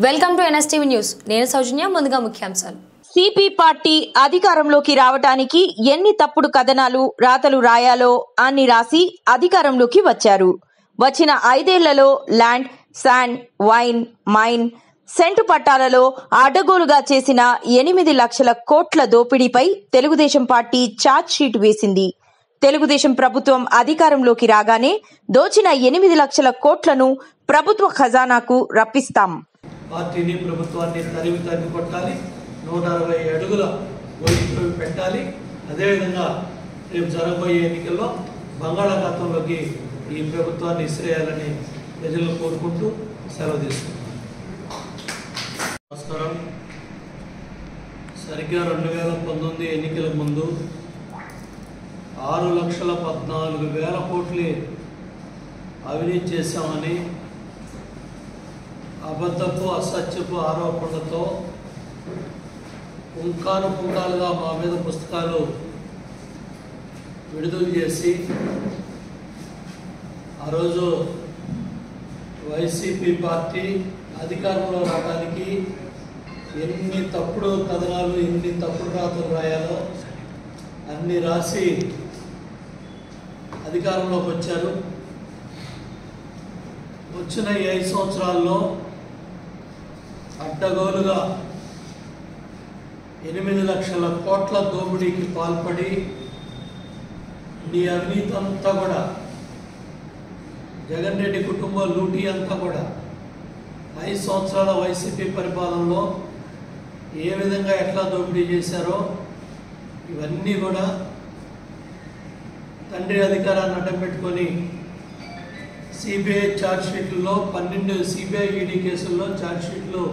Welcome to NSTV news. నేను సౌజన్య. ముందుగా ముఖ్యాంశాలు. సిపి పార్టీ అధికారంలోకి రావడానికి ఎన్ని తప్పుడు కథనాలు రాతలు రాయాలో అన్ని రాసి అధికారంలోకి వచ్చారు. వచ్చిన 5 ఏళ్లలో land, sand, wine, mine, cent పట్టాలలో అడ్డగోలుగా చేసిన 8 లక్షల కోట్ల దోపిడీపై తెలుగుదేశం పార్టీ ఛార్జ్ షీట్ వేసింది. తెలుగుదేశం ప్రభుత్వం అధికారంలోకి రాగానే దోచిన 8 లక్షల కోట్లను ప్రభుత్వ ఖజానాకు రప్పిస్తాం. పార్టీని ప్రభుత్వాన్ని తరిమి కొట్టాలి. 160 అడుగుల వైపు పెట్టాలి. అదేవిధంగా రేపు జరగబోయే ఎన్నికల్లో బంగాళాఖాతంలోకి ఈ ప్రభుత్వాన్ని ఇసిరేయాలని ప్రజలు కోరుకుంటూ సెలవు తీసుకుంటాం. నమస్కారం. సరిగ్గా 2019 ఎన్నికల ముందు 6,14,000 కోట్లు అవినీతి చేశామని అబద్ధపు అసత్యపు ఆరోపణలతో పుంకాలుగా మా మీద పుస్తకాలు విడుదల చేసి ఆ రోజు వైసీపీ పార్టీ అధికారంలో రావడానికి ఎన్ని తప్పుడు కథనాలు, ఎన్ని తప్పుడు రాతలు రాయాలో అన్ని రాసి అధికారంలోకి వచ్చారు. వచ్చిన 5 సంవత్సరాల్లో అడ్డగోలుగా 8 లక్షల కోట్ల దోపిడీకి పాల్పడి నీ అవినీతి అంతా కూడా, జగన్ రెడ్డి కుటుంబ లూటీ అంతా కూడా 5 సంవత్సరాల వైసీపీ పరిపాలనలో ఏ విధంగా ఎట్లా దోపిడీ చేశారో ఇవన్నీ కూడా తండ్రి అధికారాన్ని అడ్డం పెట్టుకొని సిబిఐ ఛార్జ్ షీట్లలో 12 సిబిఐ ఈడీ కేసుల్లో ఛార్జ్ షీట్లు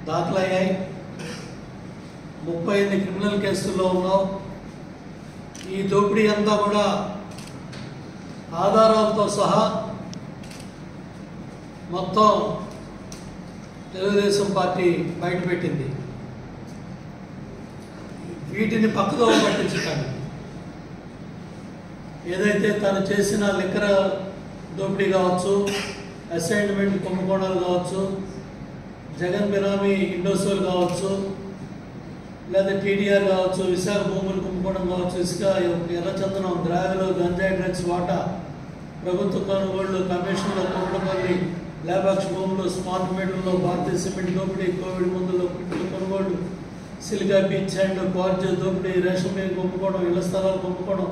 దాఖలయ్యాయి. 38 క్రిమినల్ కేసుల్లో ఉన్నావు. ఈ దోపిడీ అంతా కూడా ఆధారాలతో సహా మొత్తం తెలుగుదేశం పార్టీ బయటపెట్టింది. వీటిని పక్కదో పట్టించడానికి ఏదైతే తను చేసిన లిక్కర దోపిడీ కావచ్చు, అసైన్మెంట్ కుంభకోణాలు కావచ్చు, జగన్ బినామీ ఇండోసోల్ కావచ్చు, లేదా టీడీఆర్ కావచ్చు, విశాఖ భూములు కుంభకోణం కావచ్చు, ఇసుక, ఎర్రచందనం, ద్రావిలో, గంజాయి డ్రగ్స్ వాటా, ప్రభుత్వ కొనుగోళ్లు, కమిషన్లో కొమ్మపల్లి, లేబాక్ష భూములు, స్మార్ట్ మీటర్లో, భారతీయ సిమెంట్ దోపిడీ, కోవిడ్ మందుల్లో కిట్లు కొనుగోళ్లు, సిలికా బీచ్ అండ్ క్వార్జ్ దోపిడీ, రేషన్ బియ్యం కుంభకోణం, ఇళ్ల స్థలాలు కుంభకోణం,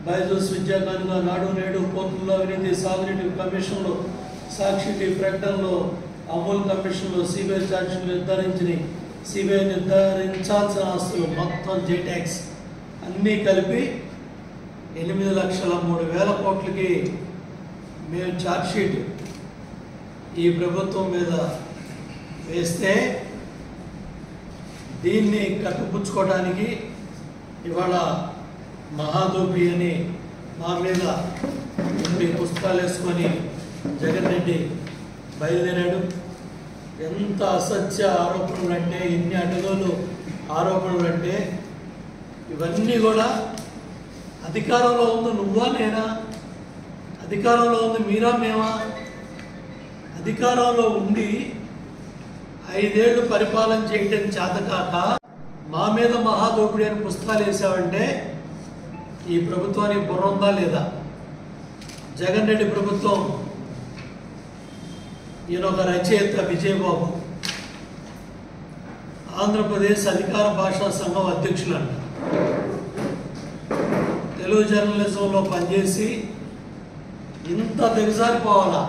బైజూస్ విద్యాకారులుగా, నాడు నేడు పోర్టుల్లో అవినీతి, సాగునీటి కమిషన్లో, సాక్షి ప్రకటనలో, అమూల్ కమిషన్లో, సిబిఐ ఛార్జీలు నిర్ధారించినవి, సిబిఐ నిర్ధారించాల్సిన ఆస్తులు మొత్తం జేటాక్స్ అన్నీ కలిపి 8,03,000 కోట్లకి మేము ఛార్జ్షీట్ ఈ ప్రభుత్వం మీద వేస్తే దీన్ని కట్టుపుచ్చుకోవడానికి ఇవాళ మహాదోపిడీ అని మా మీద ఉండి పుస్తకాలు వేసుకొని జగన్ రెడ్డి బయలుదేరాడు. ఎంత అసత్య ఆరోపణలు అంటే, ఎన్ని అడ్డగోలు ఆరోపణలు అంటే, ఇవన్నీ కూడా అధికారంలో ఉంది నువ్వా నేనా? అధికారంలో ఉంది మీరా మేమా? అధికారంలో ఉండి 5 ఏళ్ళు పరిపాలన చేయటం చేతకాక మా మీద మహాదోపిడీ అని పుస్తకాలు వేసావంటే ఈ ప్రభుత్వానికి బుర్ర ఉందా లేదా? జగన్ రెడ్డి ప్రభుత్వం, ఈయన ఒక రచయిత విజయబాబు, ఆంధ్రప్రదేశ్ అధికార భాషా సంఘం అధ్యక్షులు అంట. తెలుగు జర్నలిజంలో పనిచేసి ఇంత దిగజారిపోవాలా?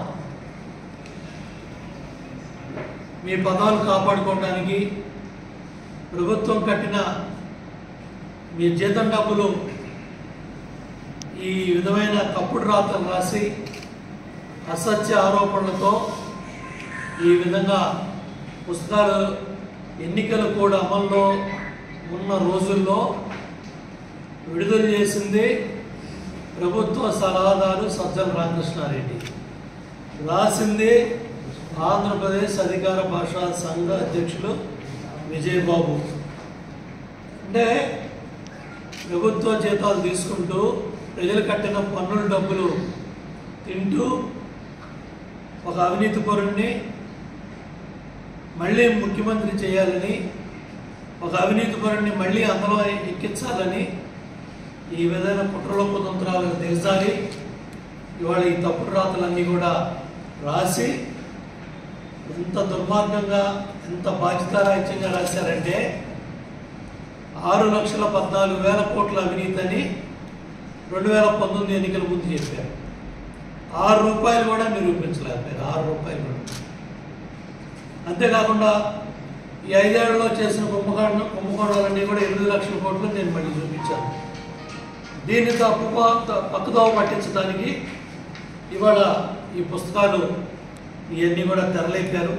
మీ పదాలు కాపాడుకోవడానికి ప్రభుత్వం కట్టిన మీ జీతం డబ్బులు ఈ విధమైన తప్పుడు రాతలు రాసి అసత్య ఆరోపణలతో ఈ విధంగా పుస్తకాలు ఎన్నికలు కూడా అమల్లో ఉన్న రోజుల్లో విడుదల చేసింది ప్రభుత్వ సలహాదారు సజ్జల రామకృష్ణారెడ్డి, రాసింది ఆంధ్రప్రదేశ్ అధికార భాషా సంఘ అధ్యక్షులు విజయబాబు. అంటే ప్రభుత్వ జీతాలు తీసుకుంటూ ప్రజలు కట్టిన పన్నుల డబ్బులు తింటూ ఒక అవినీతి పరుణ్ణి మళ్ళీ ముఖ్యమంత్రి చేయాలని, ఒక అవినీతి పరుడిని మళ్ళీ అందులో ఎక్కించాలని ఈ విధమైన కుట్రలో కుతంత్రాలకు దిగజారి ఇవాళ ఈ తప్పుడు రాతలన్నీ కూడా రాసి ఎంత దుర్మార్గంగా, ఎంత బాధ్యతారాహిత్యంగా రాశారంటే 6,14,000 కోట్ల అవినీతి అని 2019 ఎన్నికల ముందు చెప్పారు. 6 రూపాయలు కూడా నిరూపించలేకపోయారు. 6 రూపాయలు కూడా. అంతేకాకుండా ఈ 5 ఏళ్లలో చేసిన కుంభకోణాలన్నీ కూడా 8 లక్షల కోట్లు నేను మళ్ళీ చూపించాను. దీన్ని పక్కదోవ పట్టించడానికి ఇవాళ ఈ పుస్తకాలు ఇవన్నీ కూడా తెరలేపారు.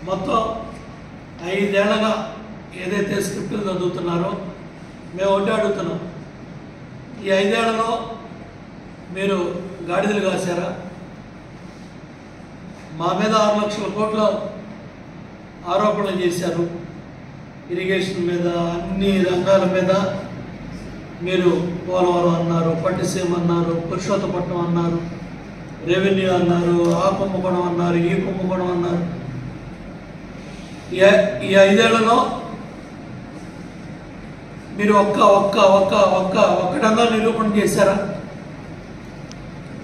మొత్తం 5 ఏళ్ళగా ఏదైతే స్క్రిప్టులు చదువుతున్నారో మేము ఒకటే అడుగుతున్నాం, ఈ 5 ఏళ్లలో మీరు గాడిదలు కాశారా? మా మీద 6 లక్షల కోట్ల ఆరోపణలు చేశారు. ఇరిగేషన్ మీద, అన్ని రంగాల మీద మీరు పోలవరం అన్నారు, పట్టిసీమ అన్నారు, పురుషోత్తపట్నం అన్నారు, రెవెన్యూ అన్నారు, ఆ కుంభకోణం అన్నారు, ఈ కుంభకోణం అన్నారు. ఈ 5 ఏళ్లలో మీరు ఒక్కటన్నా నిరూపణ చేశారా?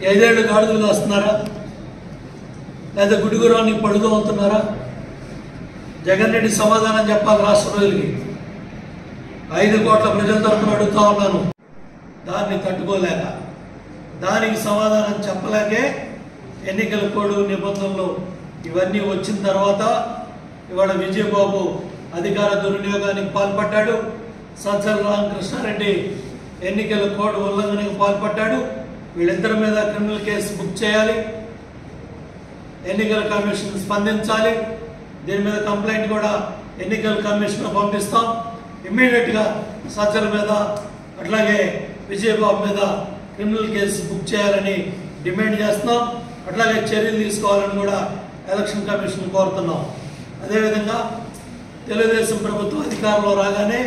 5 ఏళ్ళు గాడిదలు కాస్తున్నారా? లేదా గుడిగురాన్ని పడుతూ అవుతున్నారా? జగన్ రెడ్డి సమాధానం చెప్పాలి రాష్ట్ర ప్రజలకి. 5 కోట్ల ప్రజల తరఫున అడుగుతా ఉన్నాను. దాన్ని తట్టుకోలేక, దానికి సమాధానం చెప్పలేకే ఎన్నికల కోడ్ నిబంధనలు ఇవన్నీ వచ్చిన తర్వాత ఇవాళ విజయబాబు అధికార దుర్వినియోగానికి పాల్పడ్డాడు. సజ్జల రామకృష్ణారెడ్డి ఎన్నికల కోడ్ ఉల్లంఘనకు పాల్పడ్డాడు. వీళ్ళిద్దరి మీద క్రిమినల్ కేసు బుక్ చేయాలి. ఎన్నికల కమిషన్ స్పందించాలి. దీని మీద కంప్లైంట్ కూడా ఎన్నికల కమిషన్ పంపిస్తాం. ఇమ్మీడియట్గా సజ్జల మీద అట్లాగే విజయబాబు మీద క్రిమినల్ కేసు బుక్ చేయాలని డిమాండ్ చేస్తున్నాం. అట్లాగే చర్యలు తీసుకోవాలని కూడా ఎలక్షన్ కమిషన్ కోరుతున్నాం. అదేవిధంగా తెలుగుదేశం ప్రభుత్వం అధికారంలో రాగానే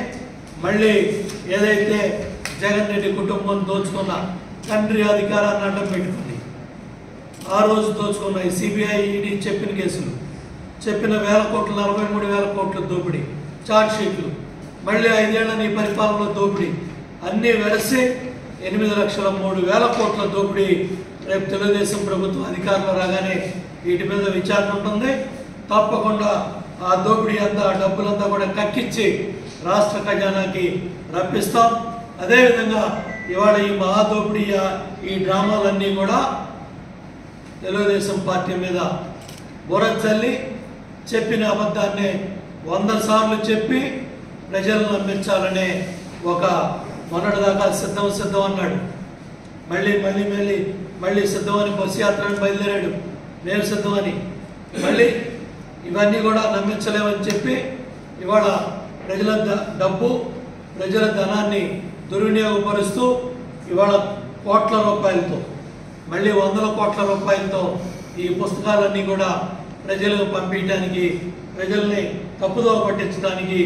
మళ్ళీ ఏదైతే జగన్ రెడ్డి కుటుంబం దోచుకున్న తండ్రి అధికారాన్ని అడ్డం పెట్టుకుంది, ఆ రోజు దోచుకున్న ఈ సిబిఐ, ఈడీ చెప్పిన కేసులు, చెప్పిన 1,000 కోట్లు, 43,000 కోట్ల దోపిడీ ఛార్జ్ షీట్లు, మళ్ళీ 5 ఏళ్ల నీ పరిపాలనలో దోపిడీ అన్నీ వెరసి 8,03,000 కోట్ల దోపిడీ రేపు తెలుగుదేశం ప్రభుత్వం అధికారంలో రాగానే వీటి మీద విచారణ ఉంటుంది. తప్పకుండా ఆ దోపిడీ అంతా, డబ్బులంతా కూడా కక్కించి రాష్ట్ర ఖజానాకి రప్పిస్తాం. అదేవిధంగా ఇవాళ ఈ మహాదోపిడీ, ఈ డ్రామాలన్నీ కూడా తెలుగుదేశం పార్టీ మీద బురజల్లి చెప్పిన అబద్ధాన్ని 100 సార్లు చెప్పి ప్రజలను నమ్మించాలనే ఒక మొన్నటిదాకా సిద్ధం అన్నాడు. మళ్ళీ సిద్ధమని బస్సు యాత్రని బయలుదేరాడు. మేము సిద్ధమని మళ్ళీ ఇవన్నీ కూడా నమ్మించలేమని చెప్పి ఇవాళ ప్రజల డబ్బు, ప్రజల ధనాన్ని దుర్వినియోగపరుస్తూ ఇవాళ కోట్ల రూపాయలతో, మళ్ళీ 100 కోట్ల రూపాయలతో ఈ పుస్తకాలన్నీ కూడా ప్రజలకు పంపించడానికి, ప్రజల్ని తప్పుదోవ పట్టించడానికి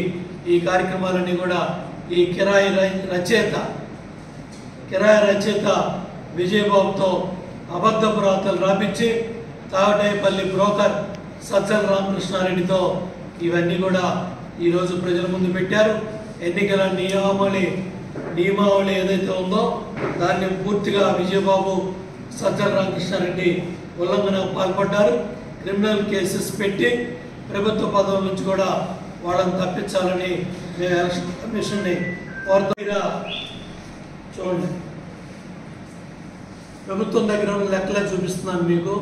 ఈ కార్యక్రమాలన్నీ కూడా ఈ కిరాయి రచయిత విజయబాబుతో అబద్ధపు రాతలు రాపించి తావటేపల్లి బ్రోకర్ సజ్జల రామకృష్ణారెడ్డితో ఇవన్నీ కూడా ఈరోజు ప్రజల ముందు పెట్టారు. ఎన్నికల నియమావళి ఏదైతే ఉందో దాన్ని పూర్తిగా విజయబాబు, సజ్జల రామకృష్ణారెడ్డి ఉల్లంఘనకు పాల్పడ్డారు. క్రిమినల్ కేసెస్ పెట్టి ప్రభుత్వ పదవుల నుంచి కూడా వాళ్ళని తప్పించాలని మేము ఎలక్షన్ కమిషన్ని కోరుతా. చూడండి, ప్రభుత్వం దగ్గర ఉన్న లెక్కలే చూపిస్తున్నాను మీకు.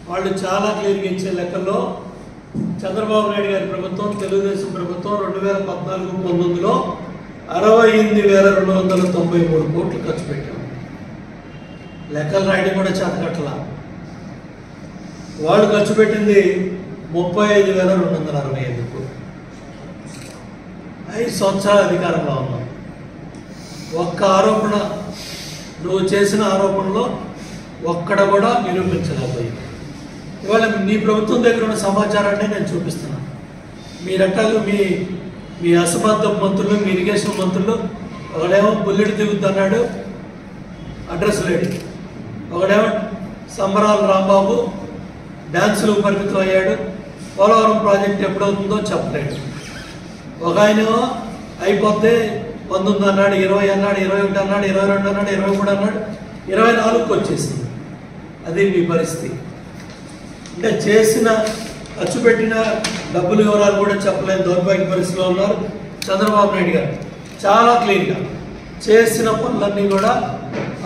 వాళ్ళు చాలా క్లియర్గా ఇచ్చే లెక్కల్లో చంద్రబాబు నాయుడు గారి ప్రభుత్వం, తెలుగుదేశం ప్రభుత్వం 2014-19లో 68,293 కోట్లు ఖర్చు పెట్టాం. లెక్కలు రాయడం కూడా చేతకట్ల. వాళ్ళు ఖర్చు పెట్టింది 35,265 కోట్లు. 5 సంవత్సరాల అధికారంలో ఉన్నాం. ఒక్క ఆరోపణ, నువ్వు చేసిన ఆరోపణలో ఒక్కడ కూడా నిరూపించలేకపోయింది. ఇవాళ నీ ప్రభుత్వం దగ్గర ఉన్న సమాచారాన్ని నేను చూపిస్తున్నాను. మీరట్టాలు మీ అసమర్థ మంత్రులు, మీ ఇరిగేషన్ మంత్రులు, ఒకడేమో బుల్లెట్ దిగుద్దు అన్నాడు, అడ్రస్ లేడు. ఒకడేమో సంబరాల రాంబాబు డ్యాన్సులకు పరిమితం అయ్యాడు, పోలవరం ప్రాజెక్ట్ ఎప్పుడవుతుందో చెప్పలేడు. ఒక ఆయన అయిపోతే 19 అన్నాడు, 20 అన్నాడు, 21 అన్నాడు, 22 అన్నాడు, 23 అన్నాడు, 24కి వచ్చేసింది. అది మీ పరిస్థితి. అంటే చేసిన ఖర్చు పెట్టిన డబ్బుల వివరాలు కూడా చెప్పలేని దౌర్భాగ్య పరిస్థితిలో ఉన్నారు చంద్రబాబు నాయుడు గారు. చాలా క్లీన్గా చేసిన పనులన్నీ కూడా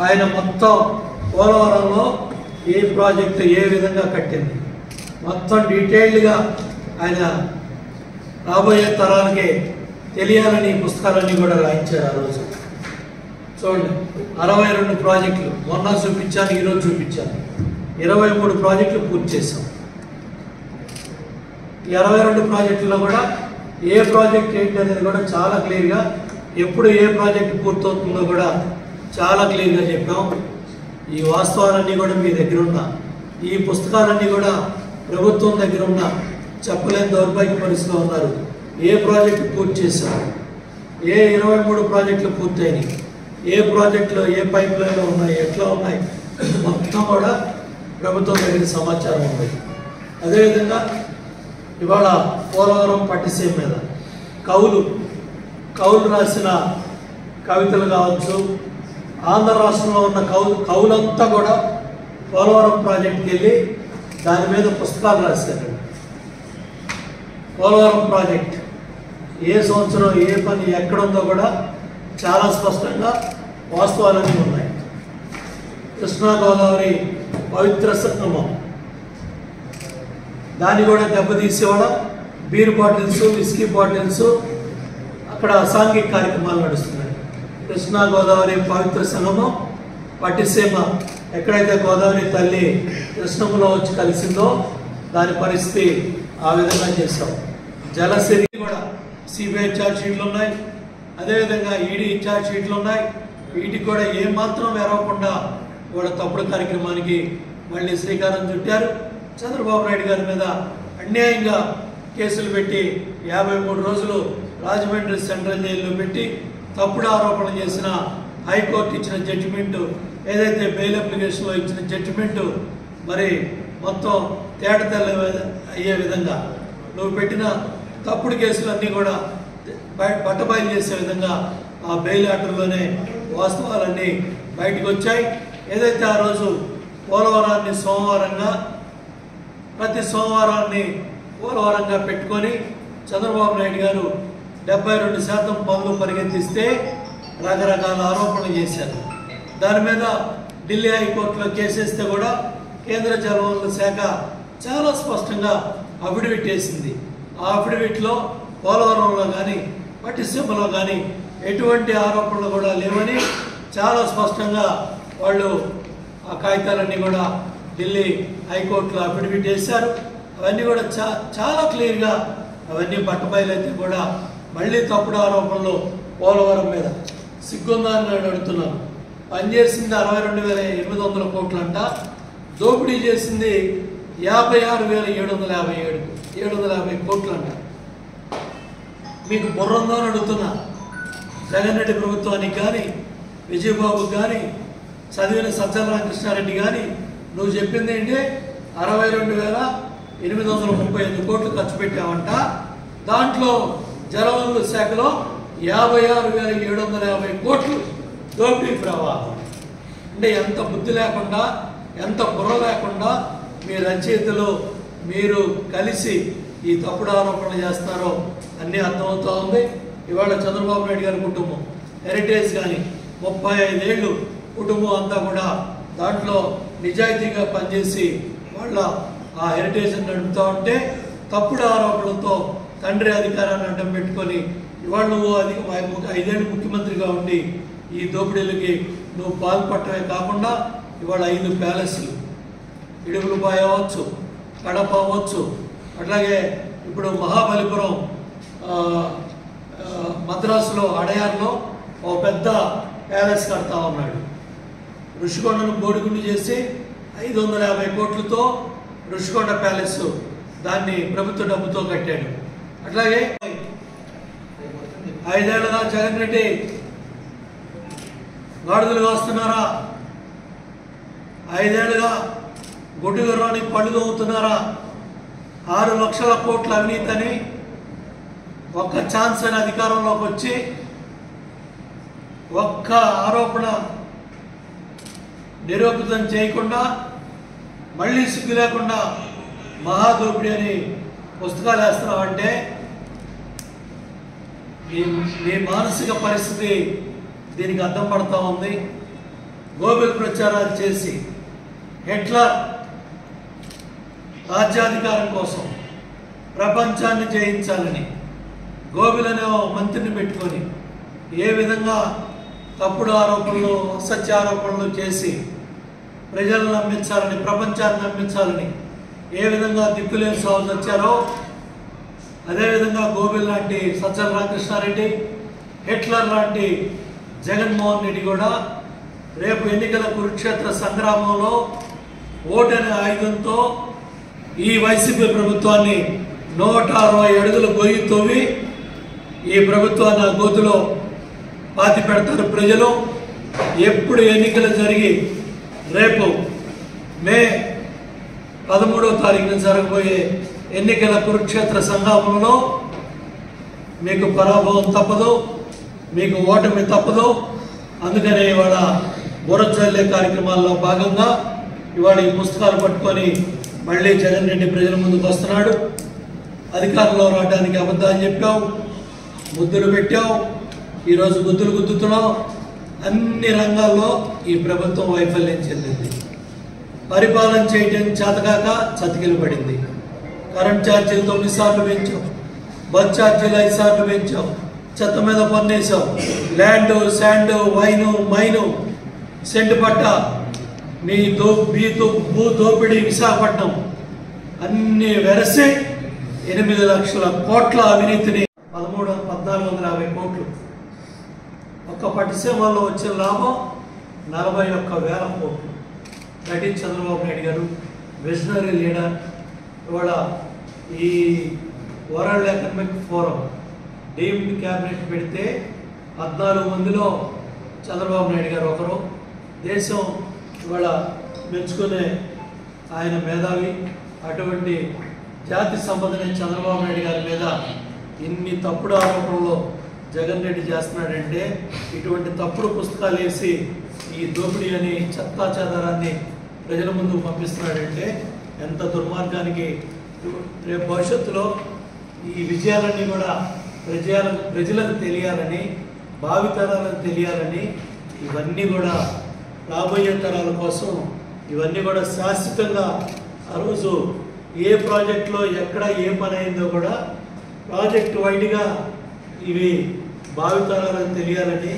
ఆయన మొత్తం పోలవరంలో ఏ ప్రాజెక్టు ఏ విధంగా కట్టింది మొత్తం డీటెయిల్డ్గా ఆయన రాబోయే తరాలకి తెలియాలని పుస్తకాలన్నీ కూడా రాయించారు. ఆ రోజు చూడండి, 62 ప్రాజెక్టులు మొన్న చూపించాను, ఈరోజు చూపించాను. 23 ప్రాజెక్టులు పూర్తి చేశాం. ఈ 62 ప్రాజెక్టుల్లో కూడా ఏ ప్రాజెక్ట్ ఏంటి అనేది కూడా చాలా క్లియర్గా, ఎప్పుడు ఏ ప్రాజెక్ట్ పూర్తవుతుందో కూడా చాలా క్లియర్గా చెప్పాం. ఈ వాస్తవాలన్నీ కూడా మీ దగ్గర ఉన్న, ఈ పుస్తకాలన్నీ కూడా ప్రభుత్వం దగ్గర ఉన్న, చెప్పలేని దౌర్భాగ్య పరిస్థితిలో ఉన్నారు. ఏ ప్రాజెక్టు పూర్తి చేశారు, ఏ 23 ప్రాజెక్టులు పూర్తయినాయి, ఏ ప్రాజెక్టులో ఏ పైప్ లైన్లో ఉన్నాయి, ఎట్లా ఉన్నాయి, మొత్తం కూడా ప్రభుత్వం దగ్గర సమాచారం ఉంది. అదేవిధంగా ఇవాళ పోలవరం పట్టిసీమ మీద కవులు రాసిన కవితలు కావచ్చు, ఆంధ్ర రాష్ట్రంలో ఉన్న కవులంతా కూడా పోలవరం ప్రాజెక్టుకి వెళ్ళి దాని మీద పుస్తకాలు రాశారు. పోలవరం ప్రాజెక్ట్ ఏ సంవత్సరం ఏ పని ఎక్కడుందో కూడా చాలా స్పష్టంగా వాస్తవాలన్నీ ఉన్నాయి. కృష్ణా గోదావరి పవిత్ర సంగమం, దాన్ని కూడా దెబ్బతీసేవాళ్ళం. బీర్ బాటిల్స్, విస్కీ బాటిల్స్, అక్కడ అసాంఘిక కార్యక్రమాలు నడుస్తున్నాయి. కృష్ణా గోదావరి పవిత్ర సంగమం పట్టిసీమ, ఎక్కడైతే గోదావరి తల్లి కృష్ణములో వచ్చి కలిసిందో దాని పరిస్థితి ఆ విధంగా చేశాం. జలసిరి కూడా సిబిఐ ఛార్జ్ షీట్లు ఉన్నాయి, అదేవిధంగా ఈడీ ఛార్జ్ షీట్లు ఉన్నాయి. వీటికి కూడా ఏమాత్రం వెరవకుండా కూడా తప్పుడు కార్యక్రమానికి మళ్ళీ శ్రీకారం చుట్టారు. చంద్రబాబు నాయుడు గారి మీద అన్యాయంగా కేసులు పెట్టి 53 రోజులు రాజమండ్రి సెంట్రల్ జైల్లో పెట్టి తప్పుడు ఆరోపణలు చేసిన హైకోర్టు ఇచ్చిన జడ్జిమెంటు, ఏదైతే బెయిల్ అప్లికేషన్లో ఇచ్చిన జడ్జిమెంటు మరి మొత్తం తేటతెల్ల అయ్యే విధంగా నువ్వు పెట్టిన తప్పుడు కేసులన్నీ కూడా బట్టబయలు చేసే విధంగా ఆ బెయిల్ ఆర్డర్లోనే వాస్తవాలన్నీ బయటకు వచ్చాయి. ఏదైతే ఆ రోజు పోలవరాన్ని ప్రతి సోమవారాన్ని పోలవరంగా పెట్టుకొని చంద్రబాబు నాయుడు గారు 72% పనులు పరిగెత్తిస్తే రకరకాల ఆరోపణలు చేశారు. దాని మీద ఢిల్లీ హైకోర్టులో కేసేస్తే కూడా కేంద్ర జలవనరుల శాఖ చాలా స్పష్టంగా అఫిడవిట్ వేసింది. ఆ అఫిడవిట్లో పోలవరంలో కానీ పట్టిసీమలో కానీ ఎటువంటి ఆరోపణలు కూడా లేవని చాలా స్పష్టంగా వాళ్ళు ఆ కాగితాలన్నీ కూడా ఢిల్లీ హైకోర్టులో అఫిడవిట్ వేశారు. అవన్నీ కూడా చాలా క్లియర్గా అవన్నీ బట్టబయలైతే కూడా మళ్ళీ తప్పుడు ఆరోపణలు పోలవరం మీద సిగ్గుందని అడుగుతున్నాను. పనిచేసింది 62,800 కోట్లు అంట, దోపిడీ చేసింది 56,750 కోట్లు అంట. మీకు బుర్రందో అని అడుగుతున్నా. జగన్ రెడ్డి ప్రభుత్వానికి కానీ, విజయబాబుకి కానీ, చదివిన సజ్జల రామకృష్ణారెడ్డి కానీ నువ్వు చెప్పింది ఏంటి? 62,835 కోట్లు ఖర్చు పెట్టామంట. దాంట్లో జలవనరుల శాఖలో 56,750 కోట్లు దోపిడీ ప్రవాహం. అంటే ఎంత బుద్ధి లేకుండా, ఎంత బుర్ర లేకుండా మీ రచయితలు మీరు కలిసి ఈ తప్పుడు ఆరోపణలు చేస్తున్నారో అన్నీ అర్థమవుతూ ఉంది. ఇవాళ చంద్రబాబు నాయుడు గారి కుటుంబం హెరిటేజ్ కానీ 35 ఏళ్ళు కుటుంబం అంతా కూడా దాంట్లో నిజాయితీగా పనిచేసి వాళ్ళ ఆ హెరిటేజ్ని నడుపుతూ ఉంటే తప్పుడు ఆరోపణలతో తండ్రి అధికారాన్ని అడ్డం పెట్టుకొని ఇవాళ నువ్వు 5 ఏళ్ళు ముఖ్యమంత్రిగా ఉండి ఈ దోపిడీలకి నువ్వు పాల్పడటమే కాకుండా ఇవాళ 5 ప్యాలెస్లు, ఇడుగులపాయ అవ్వచ్చు, కడప అవ్వచ్చు, అట్లాగే ఇప్పుడు మహాబలిపురం మద్రాసులో అడయార్లో ఒక పెద్ద ప్యాలెస్ కడతా ఉన్నాడు. ఋషికొండను బోడిగుండు చేసి 550 కోట్లతో ఋషికొండ ప్యాలెస్ దాన్ని ప్రభుత్వ డబ్బుతో కట్టాడు. అట్లాగే 5 ఏళ్ళగా జగన్ రెడ్డి గాడిదలు కాస్తున్నారా? 5 ఏళ్ళుగా గొడ్డు గుర్రానికి పళ్ళు తోముతున్నారా? 6 లక్షల కోట్ల అవినీతిని ఒక్క ఛాన్స్ అని అధికారంలోకి వచ్చి ఒక్క ఆరోపణ నిరూపితం చేయకుండా మళ్ళీ సిగ్గు లేకుండా మహాదోపిడీ అని పుస్తకాలు వేస్తున్నామంటే మీ మానసిక పరిస్థితి దీనికి అర్థం పడుతూ ఉంది. గోబెల్ ప్రచారాలు చేసి హిట్లర్ రాజ్యాధికారం కోసం ప్రపంచాన్ని జయించాలని గోబెల్ అనే మంత్రిని పెట్టుకొని ఏ విధంగా తప్పుడు ఆరోపణలు అసత్య ఆరోపణలు చేసి ప్రజలను నమ్మించాలని ప్రపంచాన్ని నమ్మించాలని ఏ విధంగా దిక్కులేని సాగు వచ్చారో అదేవిధంగా గోబెల్ లాంటి సజ్జల రామకృష్ణారెడ్డి హిట్లర్ లాంటి జగన్మోహన్ రెడ్డి కూడా రేపు ఎన్నికల కురుక్షేత్ర సంగ్రామంలో ఓటు అనే ఆయుధంతో ఈ వైసీపీ ప్రభుత్వాన్ని 160 అడుగుల గొయ్యి తవ్వి ఈ ప్రభుత్వాన్ని ఆ గోతులో పాతి పెడతారు ప్రజలు. ఎప్పుడు ఎన్నికలు జరిగి రేపు మే 13వ తారీఖున జరగబోయే ఎన్నికల కురుక్షేత్ర సంగ్రామంలో మీకు పరాభవం తప్పదు, మీకు ఓటమి తప్పదు. అందుకనే ఇవాళ బురద జల్లే కార్యక్రమాల్లో భాగంగా ఇవాళ ఈ పుస్తకాలు పట్టుకొని మళ్ళీ జగన్ రెడ్డి ప్రజల ముందుకు వస్తున్నాడు. అధికారంలో రావడానికి అబద్ధాలు చెప్పావు, ముద్దులు పెట్టావు, ఈరోజు గుద్దులు గుద్దుతున్నావు. అన్ని రంగాల్లో ఈ ప్రభుత్వం వైఫల్యం చెందింది. పరిపాలన చేయటం చేతకాక చతికిలు పడింది. కరెంట్ ఛార్జీలు 9 సార్లు పెంచావు, బస్ ఛార్జీలు 5 సార్లు పెంచావు, చెత్త మీద పన్నేసావు, land sand wine mine cent పట్ట మీ భూ దోపిడీ విశాఖపట్నం అన్ని వెరసి 8 లక్షల కోట్ల అవినీతిని 1450 కోట్లు. ఒక్క పట్టిసీమల్లో వచ్చిన లాభం 41,000 కోట్లు. దట్ ఈజ్ చంద్రబాబు నాయుడు గారు విజనరీ లీడర్. ఇవాళ ఈ world economic forum deemed cabinet పెడితే 14 మందిలో చంద్రబాబు నాయుడు గారు ఒకరు. దేశం ఇవాళ మెచ్చుకునే ఆయన మేధావి. అటువంటి జాతి సంపదని చంద్రబాబు నాయుడు గారి మీద ఇన్ని తప్పుడు ఆరోపణలు జగన్ రెడ్డి చేస్తున్నాడంటే, ఇటువంటి తప్పుడు పుస్తకాలు వేసి ఈ దోపిడీ అని చెత్తా చెదారాన్ని ప్రజల ముందుకు పంపిస్తున్నాడంటే ఎంత దుర్మార్గానికి. రేపు భవిష్యత్తులో ఈ విజయాలన్నీ కూడా ప్రజలకు తెలియాలని, భావితరాలకు తెలియాలని, ఇవన్నీ కూడా రాబోయే తరాల కోసం ఇవన్నీ కూడా శాశ్వతంగా ఆ రోజు ఏ ప్రాజెక్టులో ఎక్కడ ఏ పని అయిందో కూడా ప్రాజెక్ట్ వైడ్గా ఇవి భావితరాలకు తెలియాలని,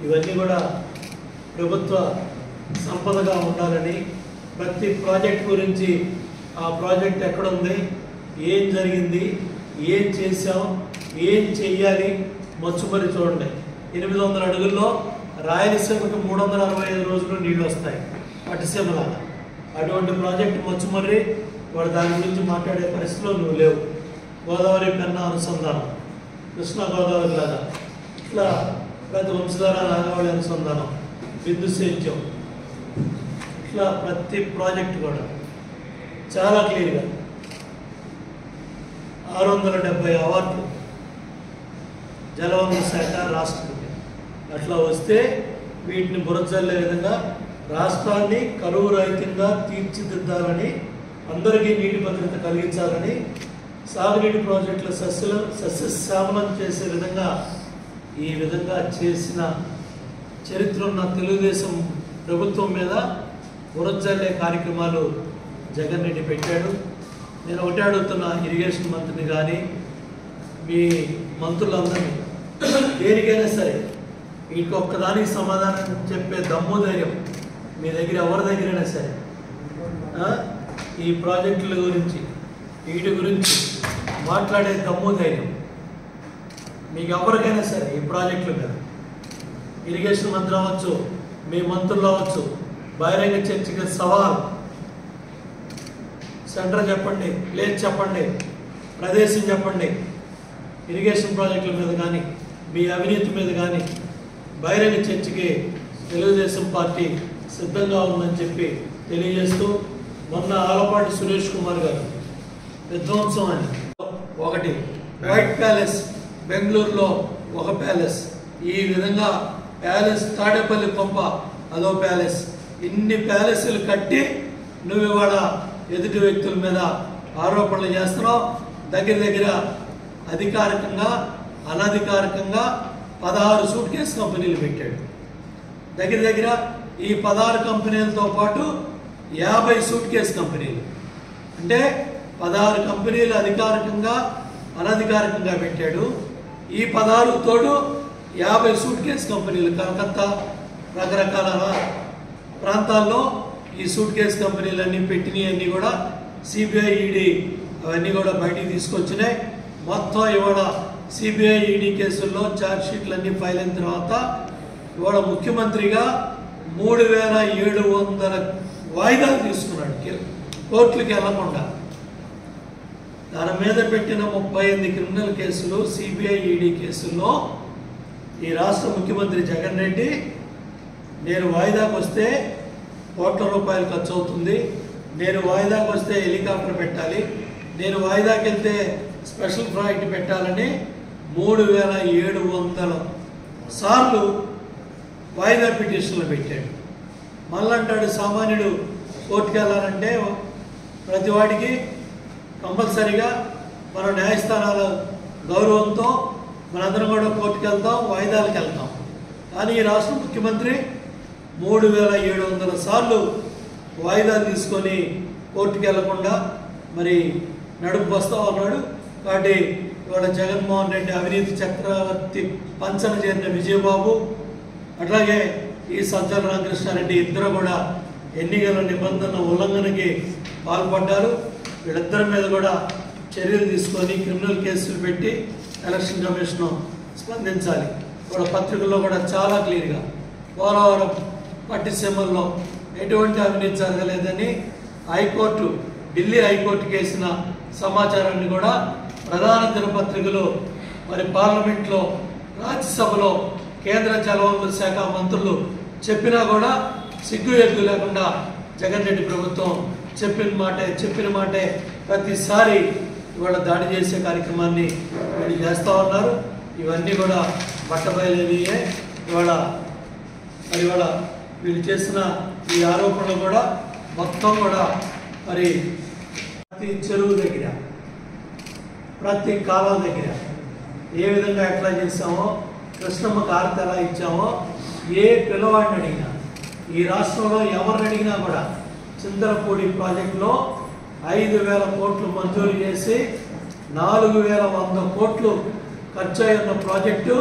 ఇవన్నీ కూడా ప్రభుత్వ సంపదగా ఉండాలని, ప్రతి ప్రాజెక్ట్ గురించి ఆ ప్రాజెక్ట్ ఎక్కడుంది, ఏం జరిగింది, ఏం చేసాం, ఏం చెయ్యాలి మచ్చుమరి చూడండి. 800 అడుగుల్లో రాయలసీమకు 365 రోజులు నీళ్ళు వస్తాయి పట్టిసీమలాగా. అటువంటి ప్రాజెక్టు మచ్చుమర్రి వాడు దాని గురించి మాట్లాడే పరిస్థితిలో నువ్వు లేవు. గోదావరి పెన్నా అనుసంధానం, కృష్ణా గోదావరి లాగా, ఇట్లా ప్రతి వంశధార నాగావళి అనుసంధానం, విద్యుత్ సేద్యం, ఇట్లా ప్రతి ప్రాజెక్టు కూడా చాలా క్లియర్గా 670 అవార్డులు జలవనరుల శాఖ రాష్ట్రానికి. అట్లా వస్తే వీటిని బురదజల్లే విధంగా రాష్ట్రాన్ని కరువు రహితంగా తీర్చిదిద్దాలని, అందరికీ నీటి భద్రత కలిగించాలని, సాగునీటి ప్రాజెక్టుల సస్యశ్యామలం చేసే విధంగా ఈ విధంగా చేసిన చరిత్ర ఉన్న తెలుగుదేశం ప్రభుత్వం మీద బురదజల్లే కార్యక్రమాలు జగన్ రెడ్డి పెట్టాడు. నేను ఒకటే అడుగుతున్నా, ఇరిగేషన్ మంత్రిని కానీ మీ మంత్రులందరినీ, దేనికైనా సరే వీటికి ఒక్కదానికి సమాధానం చెప్పే దమ్ము ధైర్యం మీ దగ్గర ఎవరి దగ్గరైనా సరే, ఈ ప్రాజెక్టుల గురించి వీటి గురించి మాట్లాడే దమ్ము ధైర్యం మీకు ఎవరికైనా సరే, ఈ ప్రాజెక్టుల మీద ఇరిగేషన్ మంత్రి అవ్వచ్చు, మీ మంత్రులు అవ్వచ్చు, బహిరంగ చర్చకి సవాల్. సెంటర్ చెప్పండి, ప్లేస్ చెప్పండి, ప్రదేశం చెప్పండి. ఇరిగేషన్ ప్రాజెక్టుల మీద కానీ మీ అవినీతి మీద కానీ బహిరంగ చర్చకి తెలుగుదేశం పార్టీ సిద్ధంగా ఉందని చెప్పి తెలియజేస్తూ, మొన్న ఆలపాటి సురేష్ కుమార్ గారు విధ్వంసం అని ఒకటి, వైట్ ప్యాలెస్ బెంగళూరులో ఒక ప్యాలెస్, ఈ విధంగా ప్యాలెస్ తాడేపల్లి కొంప అదో ప్యాలెస్, ఇన్ని ప్యాలెస్లు కట్టి నువ్వు ఇవాళ ఎదుటి వ్యక్తుల మీద ఆరోపణలు చేస్తున్నావు. దగ్గర అధికారికంగా అనధికారికంగా 16 సూట్ కేసు కంపెనీలు పెట్టాడు. దగ్గర ఈ 16 కంపెనీలతో పాటు 50 సూట్ కేసు కంపెనీలు, అంటే 16 కంపెనీలు అధికారికంగా అనధికారికంగా పెట్టాడు. ఈ 16 తోడు 50 సూట్ కేసు కంపెనీలు కలకత్తా రకరకాల ప్రాంతాల్లో ఈ సూట్ కేసు కంపెనీలన్నీ పెట్టినవి అన్నీ కూడా సిబిఐ ఈడీ అవన్నీ కూడా బయటికి తీసుకొచ్చినాయి. మొత్తం ఇవాళ సిబిఐ ఈడీ కేసుల్లో ఛార్జ్ షీట్లన్నీ ఫైల్ అయిన తర్వాత ఇవాళ ముఖ్యమంత్రిగా 3700 వాయిదాలు తీసుకున్నాడు కోర్టులకు వెళ్లకుండా. దాని మీద పెట్టిన 38 క్రిమినల్ కేసులు సిబిఐ ఈడీ కేసుల్లో ఈ రాష్ట్ర ముఖ్యమంత్రి జగన్ రెడ్డి, నేను వాయిదాకు వస్తే కోట్ల రూపాయలు ఖర్చు అవుతుంది, నేను వాయిదాకు వస్తే హెలికాప్టర్ పెట్టాలి, నేను వాయిదాకి వెళ్తే స్పెషల్ ఫ్లైట్ పెట్టాలని 3700 సార్లు వాయిదా పిటిషన్లు పెట్టాడు. మళ్ళంటాడు సామాన్యుడు కోర్టుకు వెళ్ళాలంటే ప్రతి వాడికి కంపల్సరీగా మన న్యాయస్థానాల గౌరవంతో మనందరం కూడా కోర్టుకు వెళ్తాం, వాయిదాలకు వెళ్తాం. కానీ ఈ రాష్ట్ర ముఖ్యమంత్రి 3700 సార్లు వాయిదాలు తీసుకొని కోర్టుకు వెళ్లకుండా మరి నడుపు వస్తూ ఉన్నాడు. కాబట్టి ఇవాళ జగన్మోహన్ రెడ్డి అవినీతి చక్రవర్తి పంచన చేరిన విజయబాబు, అట్లాగే ఈ సజ్జల రామకృష్ణారెడ్డి ఇద్దరు కూడా ఎన్నికల నిబంధన ఉల్లంఘనకి పాల్పడ్డారు. వీళ్ళిద్దరి మీద కూడా చర్యలు తీసుకొని క్రిమినల్ కేసులు పెట్టి ఎలక్షన్ కమిషన్ స్పందించాలి. కూడా పత్రికల్లో కూడా చాలా క్లియర్గా పోలవరం పట్టిసీమల్లో ఎటువంటి అవినీతి జరగలేదని హైకోర్టు, ఢిల్లీ హైకోర్టుకి వేసిన సమాచారాన్ని కూడా ప్రధాన దినపత్రికలు మరి పార్లమెంట్లో, రాజ్యసభలో కేంద్ర జలవనరుల శాఖ మంత్రులు చెప్పినా కూడా సిగ్గు ఎగ్గు లేకుండా జగన్ రెడ్డి ప్రభుత్వం చెప్పిన మాటే ప్రతిసారి ఇవాళ దాడి చేసే కార్యక్రమాన్ని వీళ్ళు చేస్తూ ఉన్నారు. ఇవన్నీ కూడా బట్టబయలయ్యే. ఇవాళ వీళ్ళు చేసిన ఈ ఆరోపణలు కూడా మొత్తం కూడా మరి ప్రతి చెరువు దగ్గర, ప్రతి కాలువ దగ్గర ఏ విధంగా ఎట్లా చేసామో, కృష్ణమ్మ హారతి ఎలా ఇచ్చామో, ఏ పిల్లవాడిని అడిగినా, ఈ రాష్ట్రంలో ఎవరిని అడిగినా కూడా చింతలపూడి ప్రాజెక్టులో 5000 కోట్లు మంజూరు చేసి 4100 కోట్లు ఖర్చు అయిన ప్రాజెక్టు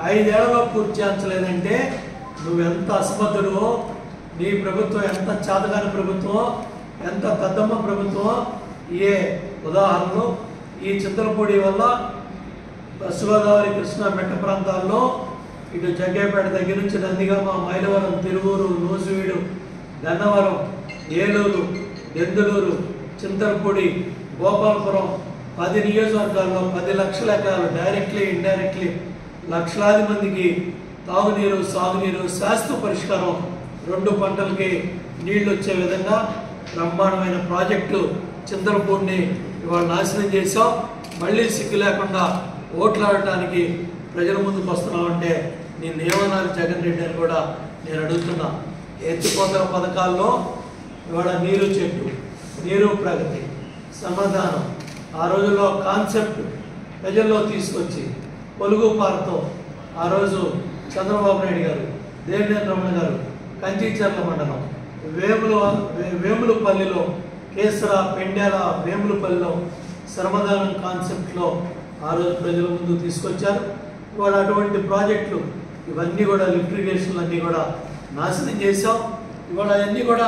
5 ఏళ్లలో పూర్తి చేయించలేదంటే నువ్వెంత అసమర్థుడువో, నీ ప్రభుత్వం ఎంత చాతకాని ప్రభుత్వమో, ఎంత దద్దమ్మ ప్రభుత్వమో ఏ ఉదాహరణలు. ఈ చింతలపూడి వల్ల పశ్చిమ గోదావరి కృష్ణా మెట్ట ప్రాంతాల్లో ఇటు జగ్గేపేట దగ్గర నుంచి నందిగామ, మైలవరం, తిరువూరు, నూజివీడు, గన్నవరం, ఏలూరు, దెందులూరు, చింతలపూడి, గోపాలపురం 10 నియోజకవర్గాల్లో 10 లక్షల ఎకరాలు డైరెక్ట్లీ ఇండైరెక్ట్లీ లక్షలాది మందికి తాగునీరు, సాగునీరు, శాశ్వత పరిష్కారం, 2 పంటలకి నీళ్లు వచ్చే విధంగా బ్రహ్మాండమైన ప్రాజెక్టు చింతలపూడిని ఇవాళ నాశనం చేసాం. మళ్ళీ సిగ్గు లేకుండా ఓట్లాడటానికి ప్రజల ముందుకు వస్తున్నామంటే నేను ఏమన్నారు జగన్ రెడ్డి అని కూడా నేను అడుగుతున్నా. ఎత్తిపోతల పథకాల్లో ఇవాళ నీరు చెట్టు, నీరు ప్రగతి, సమాధానం ఆ రోజుల్లో కాన్సెప్ట్ ప్రజల్లో తీసుకొచ్చి పొలుగు పారతో ఆ రోజు చంద్రబాబు నాయుడు గారు, దేవినేని రమణ గారు కంచిచర్ల మండలం వేములపల్లిలో, కేసర, పెండ్యాల, వేములపల్లిలో శ్రమదానం కాన్సెప్ట్లో ఆ రోజు ప్రజల ముందు తీసుకొచ్చారు. ఇవాళ అటువంటి ప్రాజెక్టులు ఇవన్నీ కూడా లిఫ్ట్ ఇరిగేషన్లు అన్నీ కూడా నాశనం చేశాం. ఇవాళ అవన్నీ కూడా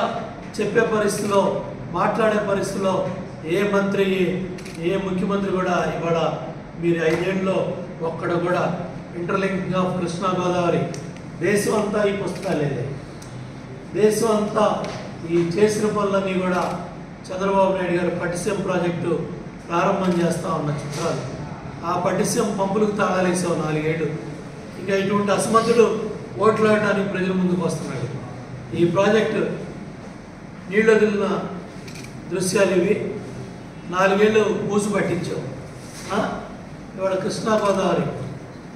చెప్పే పరిస్థితిలో, మాట్లాడే పరిస్థితిలో ఏ మంత్రి, ఏ ముఖ్యమంత్రి కూడా ఇవాళ మీరు 5 ఏళ్ళలో ఒక్కడ కూడా ఇంటర్లింకింగ్ ఆఫ్ కృష్ణా గోదావరి, దేశం అంతా ఈ పుస్తకాలేదే, దేశం అంతా ఈ చేసిన పనులన్నీ కూడా చంద్రబాబు నాయుడు గారు పట్టిసీమ ప్రాజెక్టు ప్రారంభం చేస్తూ ఉన్న చిత్రాలు. ఆ పట్టిసీమ పంపులకు తాళాలేసావు 4 ఏళ్ళు. ఇంకా ఇటువంటి అసమర్థుడు ఓట్లు వేయడానికి ప్రజల ముందుకు వస్తున్నాడు. ఈ ప్రాజెక్టు నీళ్ళు వదిలిన దృశ్యాలు ఇవి. 4 ఏళ్ళు పూసు పట్టించావు. ఇవాళ కృష్ణా గోదావరి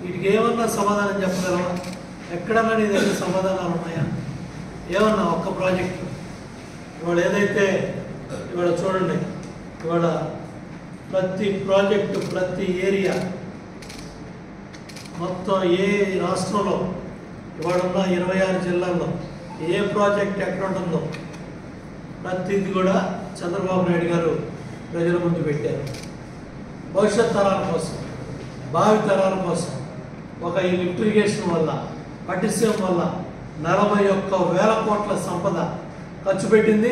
వీటికి ఏమన్నా సమాధానం చెప్పగలవా? ఎక్కడన్నా నీ దగ్గర సమాధానాలు ఉన్నాయా? ఏమన్నా ఒక్క ప్రాజెక్టు ఇవాళ ఏదైతే ఇవాళ చూడండి, ఇవాళ ప్రతి ప్రాజెక్టు ప్రతి ఏరియా మొత్తం ఏ రాష్ట్రంలో ఇవాళ ఉన్న 26 జిల్లాల్లో ఏ ప్రాజెక్ట్ ఎక్కడ ఉంటుందో ప్రతిది కూడా చంద్రబాబు నాయుడు గారు ప్రజల ముందు పెట్టారు. భవిష్యత్ తరాల కోసం, భావి తరాల కోసం ఒక ఈ లిఫ్ట్ ఇరిగేషన్ వల్ల, పట్టిసీమ వల్ల 41,000 కోట్ల సంపద ఖర్చు పెట్టింది.